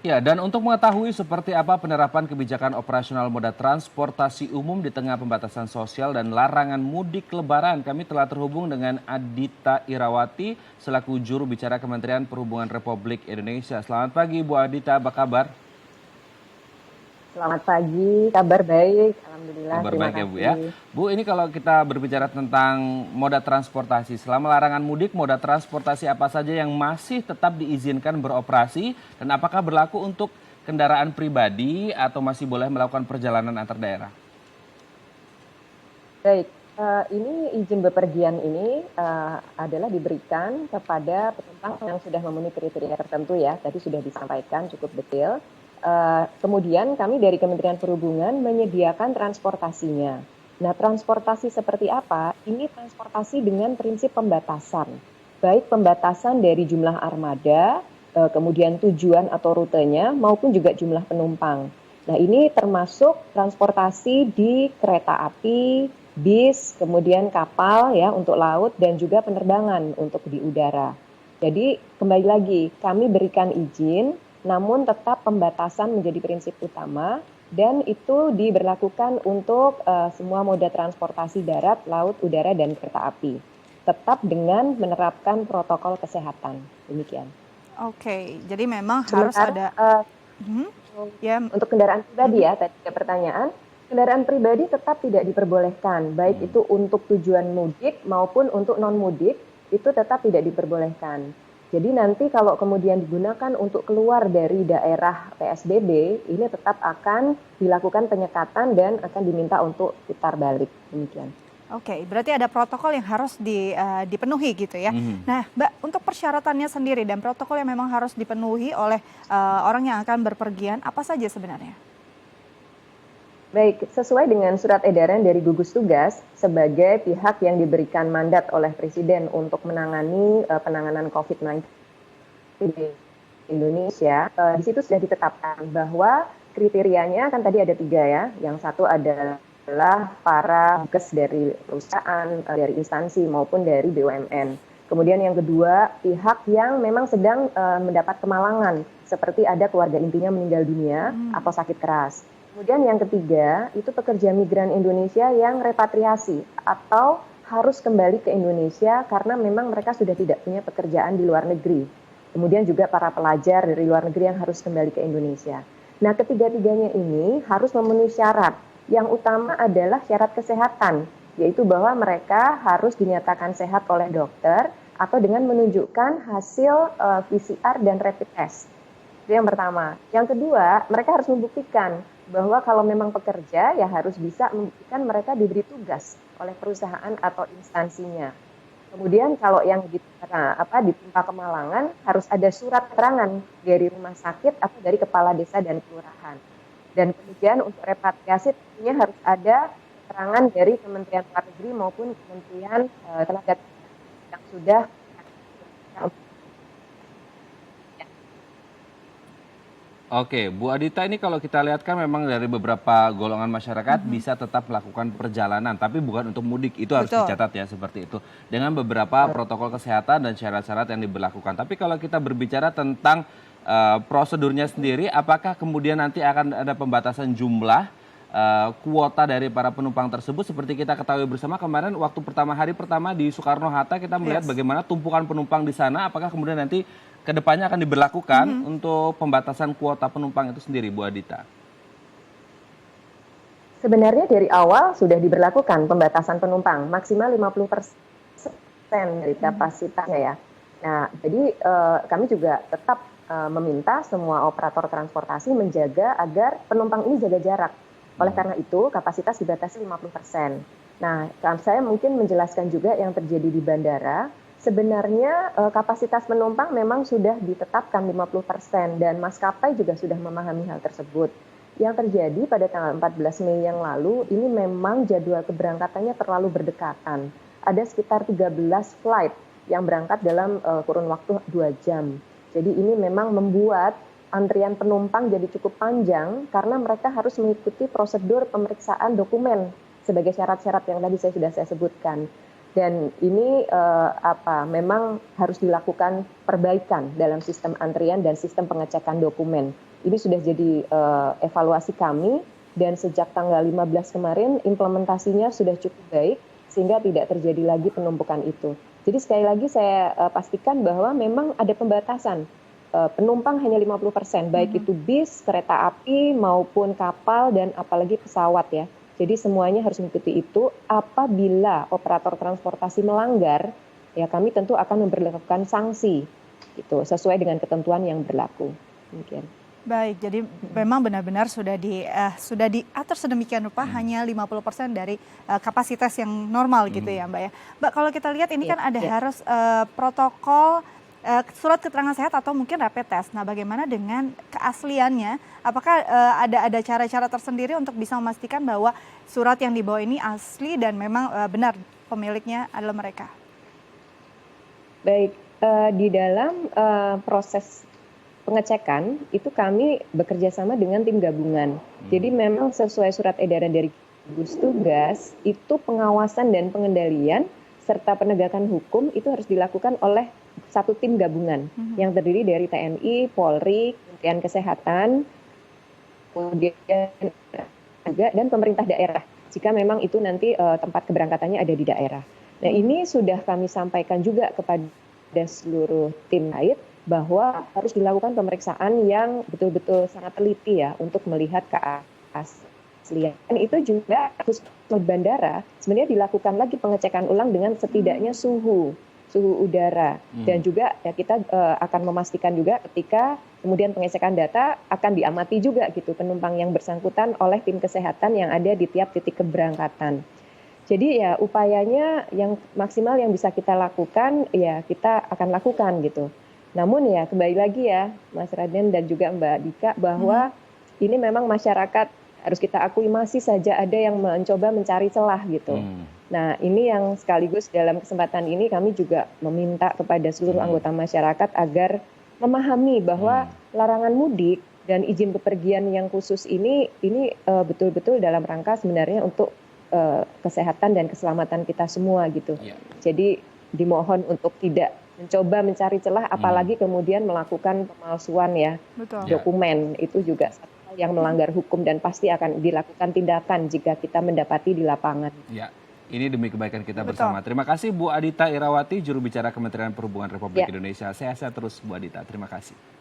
Ya, dan untuk mengetahui seperti apa penerapan kebijakan operasional moda transportasi umum di tengah pembatasan sosial dan larangan mudik lebaran, kami telah terhubung dengan Adita Irawati selaku juru bicara Kementerian Perhubungan Republik Indonesia. Selamat pagi Bu Adita, apa kabar? Selamat pagi, kabar baik. Alhamdulillah, Kabar terima baik ya Bu ya. kasih. Bu, ini kalau kita berbicara tentang moda transportasi, selama larangan mudik, moda transportasi apa saja yang masih tetap diizinkan beroperasi dan apakah berlaku untuk kendaraan pribadi atau masih boleh melakukan perjalanan antar daerah? Baik, ini izin bepergian ini adalah diberikan kepada penumpang yang sudah memenuhi kriteria tertentu ya. Tadi sudah disampaikan cukup detail. Kemudian kami dari Kementerian Perhubungan menyediakan transportasinya. Nah, transportasi seperti apa? Ini transportasi dengan prinsip pembatasan. Baik pembatasan dari jumlah armada, kemudian tujuan atau rutenya, maupun juga jumlah penumpang. Nah, ini termasuk transportasi di kereta api, bis, kemudian kapal ya untuk laut dan juga penerbangan untuk di udara. Jadi kembali lagi, kami berikan izin, namun tetap pembatasan menjadi prinsip utama dan itu diberlakukan untuk semua moda transportasi darat, laut, udara, dan kereta api. Tetap dengan menerapkan protokol kesehatan. Demikian. Oke, jadi memang harus Sementara ada. Mhm, ya. untuk kendaraan pribadi Mhm. ya, tadi ada pertanyaan. Kendaraan pribadi tetap tidak diperbolehkan, baik itu untuk tujuan mudik maupun untuk non mudik, itu tetap tidak diperbolehkan. Jadi nanti kalau kemudian digunakan untuk keluar dari daerah PSBB, ini tetap akan dilakukan penyekatan dan akan diminta untuk putar balik. Demikian. Oke, berarti ada protokol yang harus dipenuhi gitu ya. Mhm. Nah, Mbak, untuk persyaratannya sendiri dan protokol yang memang harus dipenuhi oleh orang yang akan berpergian, apa saja sebenarnya? Baik, sesuai dengan surat edaran dari gugus tugas sebagai pihak yang diberikan mandat oleh Presiden untuk menangani penanganan COVID-19 di Indonesia, di situ sudah ditetapkan bahwa kriterianya kan tadi ada 3 ya. Yang satu adalah para nakes dari perusahaan, dari instansi maupun dari BUMN. Kemudian yang kedua, pihak yang memang sedang mendapat kemalangan, seperti ada keluarga intinya meninggal dunia atau sakit keras. Kemudian yang ketiga, itu pekerja migran Indonesia yang repatriasi atau harus kembali ke Indonesia karena memang mereka sudah tidak punya pekerjaan di luar negeri. Kemudian juga para pelajar dari luar negeri yang harus kembali ke Indonesia. Nah, ketiga-tiganya ini harus memenuhi syarat. Yang utama adalah syarat kesehatan, yaitu bahwa mereka harus dinyatakan sehat oleh dokter atau dengan menunjukkan hasil PCR dan rapid test. Itu yang pertama. Yang kedua, mereka harus membuktikan bahwa kalau memang pekerja ya harus bisa membuktikan mereka diberi tugas oleh perusahaan atau instansinya. Kemudian kalau yang ditimpa kemalangan harus ada surat keterangan dari rumah sakit atau dari kepala desa dan kelurahan. Dan kemudian untuk repatriasi tentunya harus ada keterangan dari Kementerian Luar Negeri maupun Kementerian Tenaga Kerja yang sudah. Oke, Bu Adita, ini kalau kita lihat kan memang dari beberapa golongan masyarakat bisa tetap melakukan perjalanan, tapi bukan untuk mudik. Itu harus Betul. dicatat ya seperti itu. Dengan beberapa protokol kesehatan dan syarat-syarat yang diberlakukan. Tapi kalau kita berbicara tentang prosedurnya sendiri, apakah kemudian nanti akan ada pembatasan jumlah kuota dari para penumpang tersebut? Seperti kita ketahui bersama kemarin waktu hari pertama di Soekarno-Hatta kita melihat Yes. bagaimana tumpukan penumpang di sana. Apakah kemudian nanti kedepannya akan diberlakukan untuk pembatasan kuota penumpang itu sendiri, Bu Adita? Sebenarnya dari awal sudah diberlakukan pembatasan penumpang maksimal 50% dari kapasitasnya ya. Nah, jadi kami juga tetap meminta semua operator transportasi menjaga agar penumpang ini jaga jarak. Oleh karena itu, kapasitas dibatasi 50%. Nah, saya mungkin menjelaskan juga yang terjadi di bandara. Sebenarnya kapasitas penumpang memang sudah ditetapkan 50% dan maskapai juga sudah memahami hal tersebut. Yang terjadi pada tanggal 14 Mei yang lalu, ini memang jadwal keberangkatannya terlalu berdekatan. Ada sekitar 13 flight yang berangkat dalam kurun waktu 2 jam. Jadi ini memang membuat antrian penumpang jadi cukup panjang karena mereka harus mengikuti prosedur pemeriksaan dokumen sebagai syarat-syarat yang tadi sudah saya sebutkan. Dan ini memang harus dilakukan perbaikan dalam sistem antrian dan sistem pengecekan dokumen. Ini sudah jadi evaluasi kami dan sejak tanggal 15 kemarin implementasinya sudah cukup baik sehingga tidak terjadi lagi penumpukan itu. Jadi sekali lagi saya pastikan bahwa memang ada pembatasan. Penumpang hanya 50%, baik itu bis, kereta api, maupun kapal, dan apalagi pesawat ya. Jadi semuanya harus mengikuti itu. Apabila operator transportasi melanggar, ya kami tentu akan memberlakukan sanksi, gitu, sesuai dengan ketentuan yang berlaku. Demikian. Baik, jadi memang benar-benar sudah diatur sedemikian rupa hanya 50% dari kapasitas yang normal gitu ya Mbak ya. Mbak, kalau kita lihat ini kan ada harus protokol surat keterangan sehat atau mungkin rapid test. Nah, bagaimana dengan keasliannya? Apakah ada cara-cara tersendiri untuk bisa memastikan bahwa surat yang dibawa ini asli dan memang benar pemiliknya adalah mereka? Baik, di dalam proses pengecekan itu kami bekerja sama dengan tim gabungan. Jadi memang sesuai surat edaran dari gugus tugas, itu pengawasan dan pengendalian serta penegakan hukum itu harus dilakukan oleh satu tim gabungan yang terdiri dari TNI, Polri, Kementerian Kesehatan, kemudian juga dan pemerintah daerah. Jika memang itu nanti tempat keberangkatannya ada di daerah. Nah, ini sudah kami sampaikan juga kepada seluruh tim terkait bahwa harus dilakukan pemeriksaan yang betul-betul sangat teliti ya untuk melihat keaslian. Dan itu juga khusus di bandara sebenarnya dilakukan lagi pengecekan ulang dengan setidaknya suhu udara dan juga ya kita akan memastikan juga ketika kemudian pengecekan data akan diamati juga gitu penumpang yang bersangkutan oleh tim kesehatan yang ada di tiap titik keberangkatan. Jadi ya upayanya yang maksimal yang bisa kita lakukan ya kita akan lakukan gitu. Namun ya kembali lagi ya Mas Raden dan juga Mbak Dika bahwa ini memang masyarakat harus kita akui masih saja ada yang mencoba mencari celah gitu. Nah ini yang sekaligus dalam kesempatan ini kami juga meminta kepada seluruh anggota masyarakat agar memahami bahwa larangan mudik dan izin bepergian yang khusus ini betul-betul dalam rangka sebenarnya untuk kesehatan dan keselamatan kita semua gitu. Jadi dimohon untuk tidak mencoba mencari celah apalagi kemudian melakukan pemalsuan ya. Dokumen itu juga satu hal yang melanggar hukum dan pasti akan dilakukan tindakan jika kita mendapati di lapangan. Ya, ini demi kebaikan kita bersama. Terima kasih Bu Adita Irawati, juru bicara Kementerian Perhubungan Republik Indonesia. Sehat-sehat terus Bu Adita. Terima kasih.